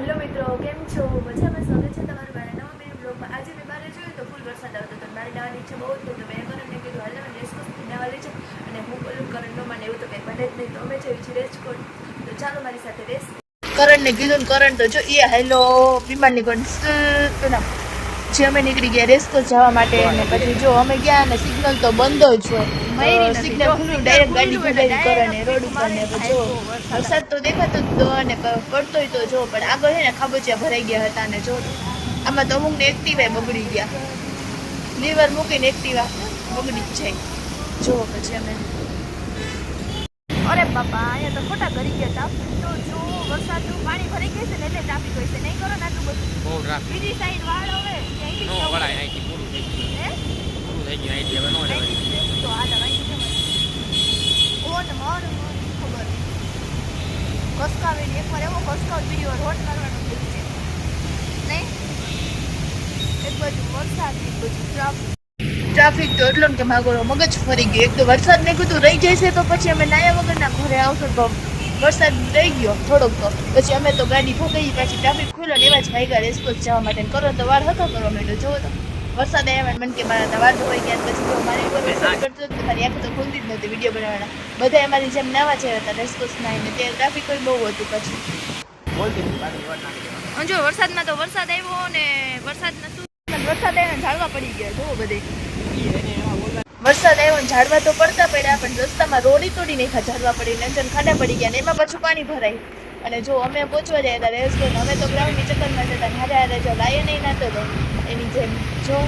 Hello મિત્રો, કેમ છો? મજામાં? સ્વાગત છે તમારું મારા નવા મિની બ્લોગમાં. આજે મેં બહાર જોયું તો ફૂલ વરસાદ આવતો હતો. મારી નાવાની ઈચ્છા બહુ હતી, તો મેં કરણને કીધું હાલ મને રેસકોર્સથી નાવા લઈ જાઓ. અને હું બોલું કરણ નો માને એવું તો કંઈ બને જ નહીં, તો અમે જઈએ છીએ રેસકોર્સ. તો ચાલો મારી સાથે રેસ. કરણને કીધું ને કરણ તો જો એ હેલો વિમાનની કોણ જે અમે નીકળી ગયા રેસકોર્સ જવા માટે. અને પછી જો અમે ગયા અને સિગ્નલ તો બંધ જ હોય, સિગ્નલ ખુલ્લું ડાયરેક્ટ ગાડી ભગાવી કરણે રોડ ઉપર. ને પછી વરસાદ તો દેખાતો જ તો અને પડતોય તો જો, પણ આગળ છે ને ખાબોચિયા ભરાઈ ગયા હતા. અને જો આમાં તો અમુકને એક્ટિવા બગડી ગયા, લીવર મૂકીને એક્ટિવા બગડી જ જાય. જો પછી અમે અરે બાપા અહીંયા તો ખોટા કરી ગયા હતા. તો જો વરસાદનું પાણી ભરાઈ ગયું છે ને એટલે ટ્રાફિક હોય છે. નહીં કરો ને આટલું બધું બહુ ટ્રાફિક. બીજી સાઈડ વાળ હવે અહીંથી નો વળાય, અહીંથી પૂરું થઈ ગયું. હે પૂરું થઈ ગયું, અહીંથી હવે નો જવાય. તો આ દવાઈ ઓન મન ખબર ઘસકાવેલી એકવાર એવો ઘસકાવ બીજી વાર હોટ મારવાનો થઈ છે. નહીં એક બાજુ વરસાદ એક બાજુ ટ્રાફિક તો એટલો કે મારો મગજ ફરી ગયો. એક તો વરસાદ મેં કીધું રહી જશે તો પછી અમે નાયા વગરના ઘરે આવશો, તો વરસાદ રહી ગયો થોડોક, તો પછી અમે તો ગાડી ભગાઈ પાછી ટ્રાફિક ખુલ્લો ને એવા જ ભાગ્યા રેસકોર્સ જવા માટે. કરો તો વાર હતો કરવા માંડ્યો. જોવો તો વરસાદ આવ્યા મને કે મારા વાર ધોવાઈ ગયા. પછી જો મારી ઉપર વરસાદ પડતો હતો, મારી આંખ તો ખુલતી જ નહોતી વિડીયો બનાવવાના. બધા અમારી જેમ નાવા છે હતા રેસકોર્સમાં આવીને, ત્યાં ટ્રાફિક બહુ હતું. પછી જો વરસાદમાં તો વરસાદ આવ્યો ને વરસાદ આવ્યો ઝાડવા પડી ગયા. જોવો બધે વરસાદ આવ્યો ને ઝાડવા તો પડતા પડ્યા, પણ રસ્તામાં રોડી તોડી નાખ્યા, ઝાડવા પડીને અંદર ખાડા પડી ગયા ને એમાં પાછું પાણી ભરાય. અને જો અમે પહોંચવા જાય હતા રેસકોર્સ, અમે તો ગ્રાઉન્ડની ચક્કરમાં જતા હારે જો લાયન નહીં નાતો હતો એની જેમ જો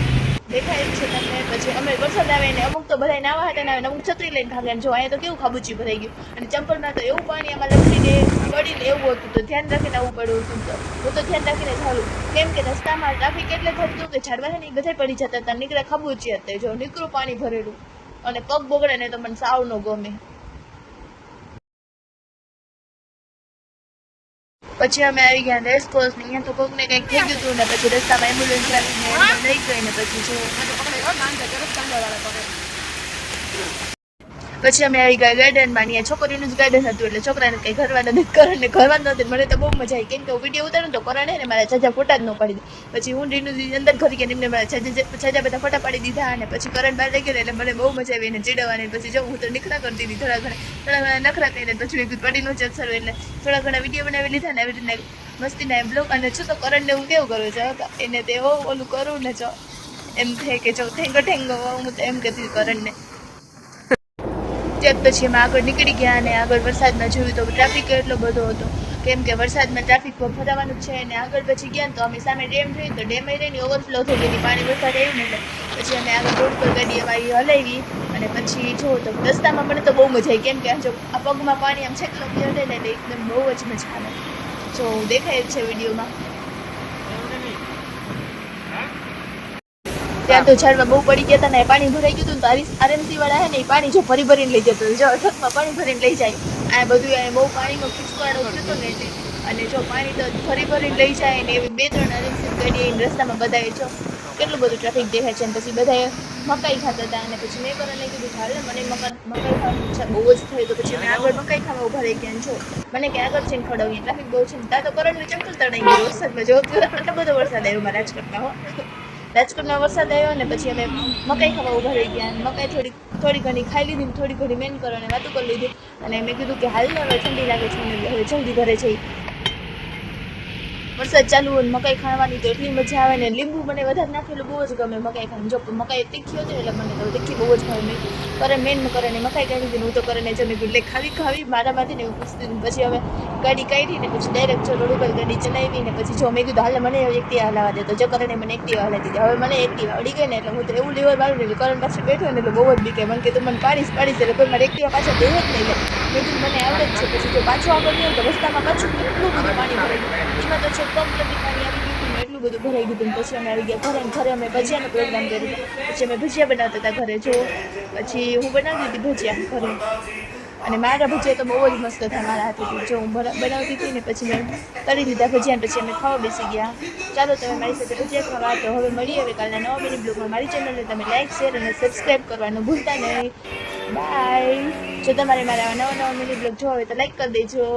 દેખાય છે તમને. પછી અમે વરસાદ આવે ને અમુક તો બધા નાવા હતા ને અમુક છત્રી લઈને ભાગ્યા. જો અહીંયા તો કેવું ખાબુચી ભરાઈ ગયું અને ચંપલમાં તો એવું પાણી આમાં લપસીને પડીને એવું હતું. તો ધ્યાન રાખીને આવવું પડ્યું હતું. તો હું તો ધ્યાન રાખીને ચાલું, કેમ કે રસ્તામાં ટ્રાફિક એટલે થતું કે ઝાડવા છે ને એ બધા પડી જતા હતા, નીકળ્યા ખાબુચી હતા. જો નીકળું પાણી ભરેલું અને પગ બગડે ને તો મને સાવ ન ગમે. પછી અમે આવી ગયા રેસકોર્સ ને અહીંયા તો કોકને કંઈક થઈ ગયું હતું ને પછી રસ્તામાં એમ્બ્યુલન્સ આવીને લઈ ગઈ ને પછી જો પછી અમે આવી ગયા ગાર્ડનમાં. અહીંયા છોકરીનું જ ગાર્ડન હતું એટલે છોકરાને કંઈ ઘરવા નથી, કરણને ઘરવા નથી. મને તો બહુ મજા આવી, કેમ કે હું વિડીયો ઉતારું તો કરણે ને મારા છાજા ફોટા જ ન પાડી દે. પછી હું રીનું અંદર ઘરી ગયા એમને મારા છાજા બધા ફોટા પાડી દીધા. અને પછી કરણ બહાર લઈ ગયો એટલે મને બહુ મજા આવી એને ચીડવાની. પછી જો હું તો નીકળા કરતી હતી થોડા ઘણા નખરા કરીને. પછી મેં કીધું પડી નો ચસરું એટલે થોડા ઘણા વિડીયો બનાવી લીધા ને આવી રીતના મસ્તીના બ્લોગ. અને છો તો કરણને હું કેવું કરું છું એને તે ઓલું કરું ને જો એમ થાય કે જો ઠેંગો હું તો એમ કહેતી કરણને. ત્યાર પછી અમે આગળ નીકળી ગયા અને આગળ વરસાદમાં જોયું તો ટ્રાફિક એટલો બધો હતો, કેમ કે વરસાદમાં ટ્રાફિક ફરવાનું જ છે. અને આગળ પછી ગયા તો અમે સામે ડેમ જોયું તો ડેમ રહીને ઓવરફ્લો થઈ ગઈ, પાણી વરસાદ આવ્યું ને એટલે પછી અમે આગળ રોડ પર ગાડી અમારી હલાવી. અને પછી જો તો રસ્તામાં મને તો બહુ મજા આવી, કેમ કે જો આ પગમાં પાણી આમ છેકલો ગયો ને એટલે એકદમ બહુ જ મજા આવે. જો દેખાય જ છે વિડીયોમાં. ત્યાં તો ઝાડવા બહુ પડી ગયા હતા ને પાણી ભરાઈ ગયું હતું. તો આરએમસી વાળા હે ને એ પાણી જો ભરીને લઈ જતો, જો અઠકમાં પાણી ભરીને લઈ જાય. આ બધું બહુ પાણીનો ખીચવાડો થતો ને એટલે, અને જો પાણી તો ભરીને લઈ જાય ને એવી 2-3 આરએમસી ગાડી આવીને રસ્તામાં બધાએ જો કેટલું બધું ટ્રાફિક દેખાય છે. અને પછી બધાએ મકાઈ ખાતા હતા. અને પછી મેં કરને કીધું હાલ મને મકાઈ ખાવાની ઈચ્છા બહુ જ થઈ. તો પછી અમે આગળ મકાઈ ખાવા ઉભા રહી ગયા. જો મને કે આગળ જઈને ખવડાવીએ, ટ્રાફિક બહુ છે ને. ત્યાં તો કરણને ચંપલ તણાઈ ગયું વરસાદમાં. જો એટલો બધો વરસાદ આવ્યો મારા રાજકોટમાં. રાજકોટમાં વરસાદ આવ્યો ને પછી અમે મકાઈ ખાવા ઉભા રહી ગયા. મકાઈ થોડી ઘણી ખાઈ લીધી ને થોડી ઘણી મેન કરો અને વાતું કરી લીધી. અને મેં કીધું કે હાલ ને હવે ઠંડી લાગે છે ને હવે જલ્દી ઘરે જઈ. વરસાદ ચાલુ હોય મકાઈ ખાવાની તો એટલી મજા આવે ને. લીંબુ મને વધારે નાખેલું બહુ જ ગમે મકાઈ ખાવાનું. જો મકાઈ તીખી હતી એટલે મને તો તીખી બહુ જ ભાવે. મેન કરે ને મકાઈ કાઢી દીધી. હું તો કરે ને જો મેં કીધું ખાવી મારામાંથી ને એવું પૂછતી. પછી હવે ગાડી કાઢી ને પછી ડાયરેક્ટ જો રોડ ઉપર ગાડી ચલાવી ને પછી જો મેં કીધું હાલ મને એક્ટિવા હલાવા દે. તો જો કરે મને એક્ટિવા હલાવી દીધી. હવે મને એક્ટિવા આવડી ગઈ ને એટલે હું તો એવું લીવર મારું ને કરણ પાસે બેઠો ને એટલે બહુ જ બીકે. મને કે તું મને પાડીશ એટલે કોઈ મારે એક્ટિવા પાછા દે જ નહીં લે. મેં કીધું મને આવડે જ છે. પછી જો પાછું આગળ ગયું તો રસ્તામાં પાછું એટલું બધું પાણી ભરાઈ ગયું. એમાં તો છે પગ લગી પાણી આવી ગયું ને એટલું બધું ભરાઈ ગયું. પછી અમે આવી ગયા ઘરે અમે ભજીયાનો પ્રોગ્રામ કર્યો. પછી અમે ભજીયા બનાવતા હતા ઘરે. જો પછી હું બનાવતી હતી ભજીયા ઘરે અને મારા ભજીયા તો બહુ જ મસ્ત હતા મારા હાથેથી. જો હું બનાવતી હતી ને પછી મેં તળી દીધા ભજીયા. પછી અમે ખાવા બેસી ગયા. ચાલો તમે મારી સાથે ભજીયા ખાવા. તો હવે મળીએ હવે કાલના નવા મિની બ્લોગમાં. મારી ચેનલને તમે લાઈક શેર અને સબસ્ક્રાઈબ કરવાનું ભૂલતા નહીં. બાય. જો તમારે મારા નવા મિની બ્લોગ જોવા હોય તો લાઈક કરી દેજો.